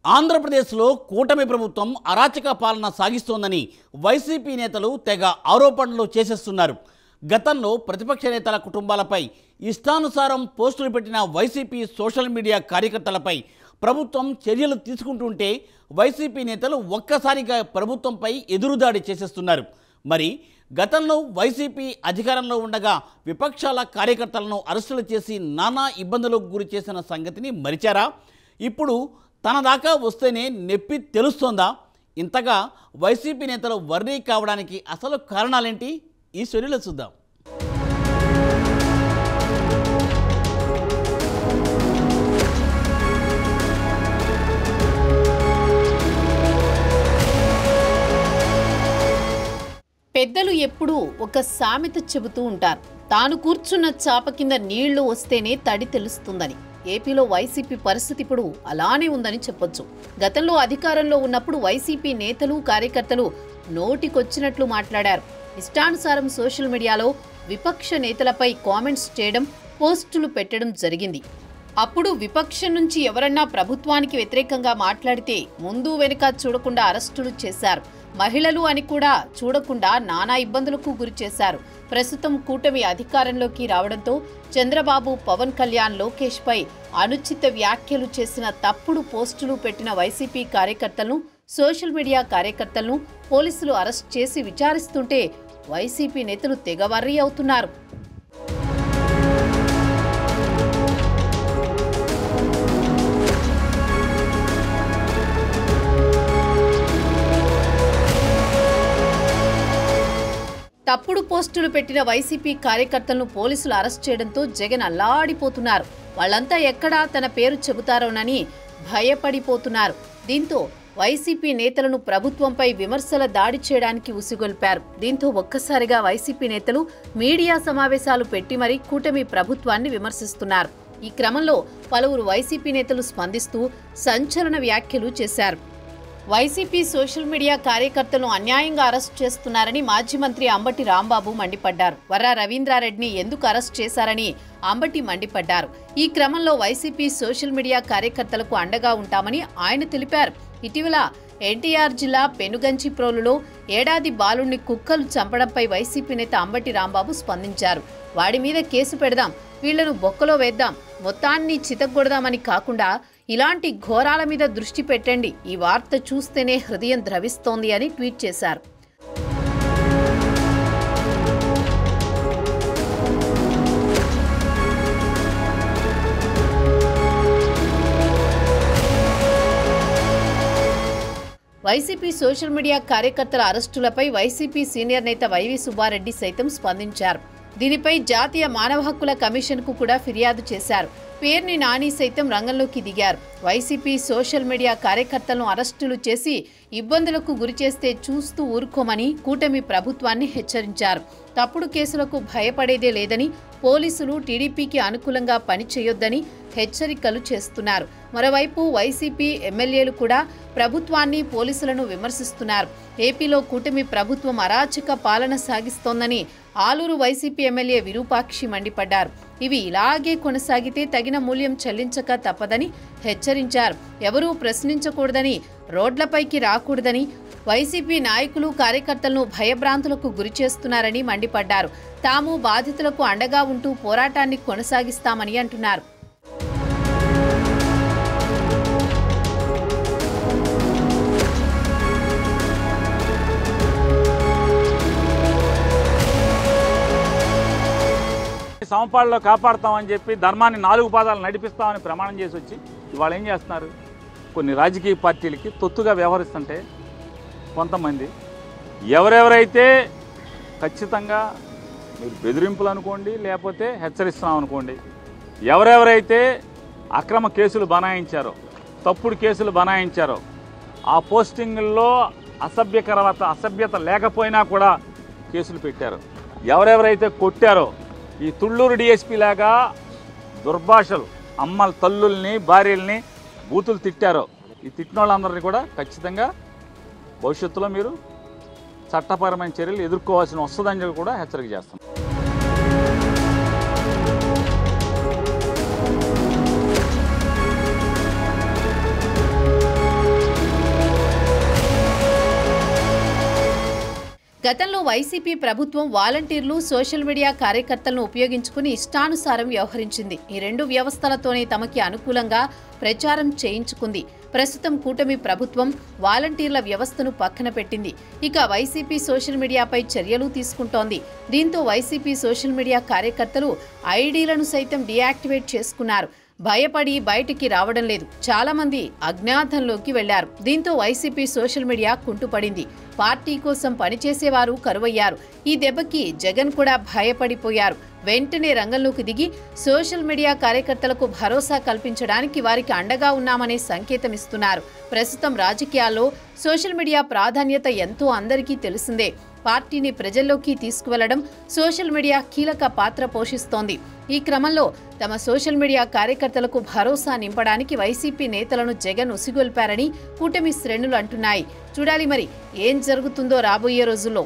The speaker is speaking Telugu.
ఆంధ్రప్రదేశ్లో కూటమి ప్రభుత్వం అరాచక పాలన సాగిస్తోందని వైసీపీ నేతలు తెగ ఆరోపణలు చేసేస్తున్నారు. గతంలో ప్రతిపక్ష నేతల కుటుంబాలపై ఇష్టానుసారం పోస్టులు పెట్టిన వైసీపీ సోషల్ మీడియా కార్యకర్తలపై ప్రభుత్వం చర్యలు తీసుకుంటుంటే వైసీపీ నేతలు ఒక్కసారిగా ప్రభుత్వంపై ఎదురుదాడి చేసేస్తున్నారు. మరి గతంలో వైసీపీ అధికారంలో ఉండగా విపక్షాల కార్యకర్తలను అరెస్టులు చేసి నానా ఇబ్బందులకు గురి చేసిన సంగతిని మరిచారా? ఇప్పుడు తన దాకా వస్తేనే నొప్పి తెలుస్తోందా? ఇంతగా వైసీపీ నేతలు వర్రీ కావడానికి అసలు కారణాలేంటి? ఈ స్టోరీలో చూద్దాం. పెద్దలు ఎప్పుడూ ఒక సామెత చెబుతూ ఉంటారు, తాను కూర్చున్న చాప కింద నీళ్లు వస్తేనే తడి తెలుస్తుందని. ఏపీలో వైసీపీ పరిస్థితి ఇప్పుడు అలానే ఉందని చెప్పొచ్చు. గతంలో అధికారంలో ఉన్నప్పుడు వైసీపీ నేతలు కార్యకర్తలు నోటికొచ్చినట్లు మాట్లాడారు. ఇష్టానుసారం సోషల్ మీడియాలో విపక్ష నేతలపై కామెంట్స్ చేయడం, పోస్టులు పెట్టడం జరిగింది. అప్పుడు విపక్షం నుంచి ఎవరన్నా ప్రభుత్వానికి వ్యతిరేకంగా మాట్లాడితే ముందు వెనుక చూడకుండా అరెస్టులు చేశారు. మహిళలు అని కూడా చూడకుండా నానా ఇబ్బందులకు గురి చేశారు. ప్రస్తుతం కూటమి అధికారంలోకి రావడంతో చంద్రబాబు, పవన్ కళ్యాణ్, లోకేష్ పై అనుచిత వ్యాఖ్యలు చేసిన, తప్పుడు పోస్టులు పెట్టిన వైసీపీ కార్యకర్తలను, సోషల్ మీడియా కార్యకర్తలను పోలీసులు అరెస్ట్ చేసి విచారిస్తుంటే వైసీపీ నేతలు తెగ వర్రీ అవుతున్నారు. తప్పుడు పోస్టులు పెట్టిన వైసీపీ కార్యకర్తలను పోలీసులు అరెస్ట్ చేయడంతో జగన్ అల్లాడిపోతున్నారు. వాళ్ళంతా ఎక్కడా తన పేరు చెబుతారోనని భయపడిపోతున్నారు. దీంతో వైసీపీ నేతలను ప్రభుత్వంపై విమర్శల దాడి చేయడానికి ఉసిగొల్పారు. దీంతో ఒక్కసారిగా వైసీపీ నేతలు మీడియా సమావేశాలు పెట్టి మరీ కూటమి ప్రభుత్వాన్ని విమర్శిస్తున్నారు. ఈ క్రమంలో పలువురు వైసీపీ నేతలు స్పందిస్తూ సంచలన వ్యాఖ్యలు చేశారు. వైసీపీ సోషల్ మీడియా కార్యకర్తలను అన్యాయంగా అరెస్ట్ చేస్తున్నారని మాజీ మంత్రి అంబటి రాంబాబు మండిపడ్డారు. వర్రా రవీంద్రారెడ్డిని ఎందుకు అరెస్ట్ చేశారని అంబటి మండిపడ్డారు. ఈ క్రమంలో వైసీపీ సోషల్ మీడియా కార్యకర్తలకు అండగా ఉంటామని ఆయన తెలిపారు. ఇటీవల ఎన్టీఆర్ జిల్లా పెనుగంచిప్రోలులో ఏడాది బాలుణ్ణి కుక్కలు చంపడంపై వైసీపీ నేత అంబటి రాంబాబు స్పందించారు. వాడి మీద కేసు పెడదాం, వీళ్లను బొక్కలో వేద్దాం, మొత్తాన్ని చితగ్గొడదామని కాకుండా ఇలాంటి ఘోరాల మీద దృష్టి పెట్టండి, ఈ వార్త చూస్తేనే హృదయం ద్రవిస్తోంది అని ట్వీట్ చేశారు. వైసీపీ సోషల్ మీడియా కార్యకర్తల అరెస్టులపై వైసీపీ సీనియర్ నేత వైవి సుబ్బారెడ్డి సైతం స్పందించారు. దీనిపై జాతీయ మానవ హక్కుల కమిషన్కు కూడా ఫిర్యాదు చేశారు. పేర్ని నాని సైతం రంగంలోకి దిగారు. వైసీపీ సోషల్ మీడియా కార్యకర్తలను అరెస్టులు చేసి ఇబ్బందులకు గురిచేస్తే చూస్తూ ఊరుకోమని కూటమి ప్రభుత్వాన్ని హెచ్చరించారు. తప్పుడు కేసులకు భయపడేదే లేదని, పోలీసులు టీడీపీకి అనుకూలంగా పనిచేయొద్దని హెచ్చరికలు చేస్తున్నారు. మరోవైపు వైసీపీ ఎమ్మెల్యేలు కూడా ప్రభుత్వాన్ని, పోలీసులను విమర్శిస్తున్నారు. ఏపీలో కూటమి ప్రభుత్వం అరాచక పాలన సాగిస్తోందని ఆలూరు వైసీపీ ఎమ్మెల్యే విరూపాక్షి మండిపడ్డారు. ఇవి ఇలాగే కొనసాగితే తగిన మూల్యం చెల్లించక తప్పదని హెచ్చరించారు. ఎవరూ ప్రశ్నించకూడదని, రోడ్లపైకి రాకూడదని, వైసీపీ నాయకులు కార్యకర్తలను భయభ్రాంతులకు గురిచేస్తున్నారని మండిపడ్డారు. తాము బాధితులకు అండగా ఉంటూ పోరాటాన్ని కొనసాగిస్తామని అంటున్నారు. సమపాళ్ళలో కాపాడుతామని చెప్పి ధర్మాన్ని 4 పాదాలు నడిపిస్తామని ప్రమాణం చేసి వచ్చి ఇవాళ ఏం చేస్తున్నారు? కొన్ని రాజకీయ పార్టీలకి తొత్తుగా వ్యవహరిస్తుంటే కొంతమంది ఎవరెవరైతే ఖచ్చితంగా మీరు బెదిరింపులు అనుకోండి, లేకపోతే హెచ్చరిస్తున్నాం అనుకోండి, ఎవరెవరైతే అక్రమ కేసులు బనాయించారో, తప్పుడు కేసులు బనాయించారో, ఆ పోస్టింగుల్లో అసభ్యత లేకపోయినా కూడా కేసులు పెట్టారు. ఎవరెవరైతే కొట్టారో, ఈ తుళ్ళూరు డిఎస్పీ లాగా దుర్భాషలు, అమ్మల తల్లుల్ని, భార్యల్ని బూతులు తిట్టారో, ఈ తిట్టిన వాళ్ళందరినీ కూడా ఖచ్చితంగా భవిష్యత్తులో మీరు చట్టపరమైన చర్యలు ఎదుర్కోవాల్సిన వస్తుందని కూడా హెచ్చరిక చేస్తాం. గతంలో వైసీపీ ప్రభుత్వం వాలంటీర్లు సోషల్ మీడియా కార్యకర్తలను ఉపయోగించుకుని ఇష్టానుసారం వ్యవహరించింది. ఈ రెండు వ్యవస్థలతోనే తమకి అనుకూలంగా ప్రచారం చేయించుకుంది. ప్రస్తుతం కూటమి ప్రభుత్వం వాలంటీర్ల వ్యవస్థను పక్కన పెట్టింది. ఇక వైసీపీ సోషల్ మీడియాపై చర్యలు తీసుకుంటోంది. దీంతో వైసీపీ సోషల్ మీడియా కార్యకర్తలు ఐడీలను సైతం డీయాక్టివేట్ చేసుకున్నారు. భయపడి బయటికి రావడం లేదు. చాలా మంది అజ్ఞాతంలోకి వెళ్లారు. దీంతో వైసీపీ సోషల్ మీడియా కుంటుపడింది. పార్టీ కోసం పనిచేసేవారు కరువయ్యారు. ఈ దెబ్బకి జగన్ కూడా భయపడిపోయారు. వెంటనే రంగంలోకి దిగి సోషల్ మీడియా కార్యకర్తలకు భరోసా కల్పించడానికి వారికి అండగా ఉన్నామనే సంకేతం ఇస్తున్నారు. ప్రస్తుతం రాజకీయాల్లో సోషల్ మీడియా ప్రాధాన్యత ఎంతో అందరికీ తెలిసిందే. పార్టీని ప్రజల్లోకి తీసుకువెళ్లడం సోషల్ మీడియా కీలక పాత్ర పోషిస్తోంది. ఈ క్రమంలో తమ సోషల్ మీడియా కార్యకర్తలకు భరోసా నింపడానికి వైసీపీ నేతలను జగన్ ఉసిగొల్పారని కూటమి శ్రేణులు అంటున్నాయి. చూడాలి మరి ఏం జరుగుతుందో రాబోయే రోజుల్లో.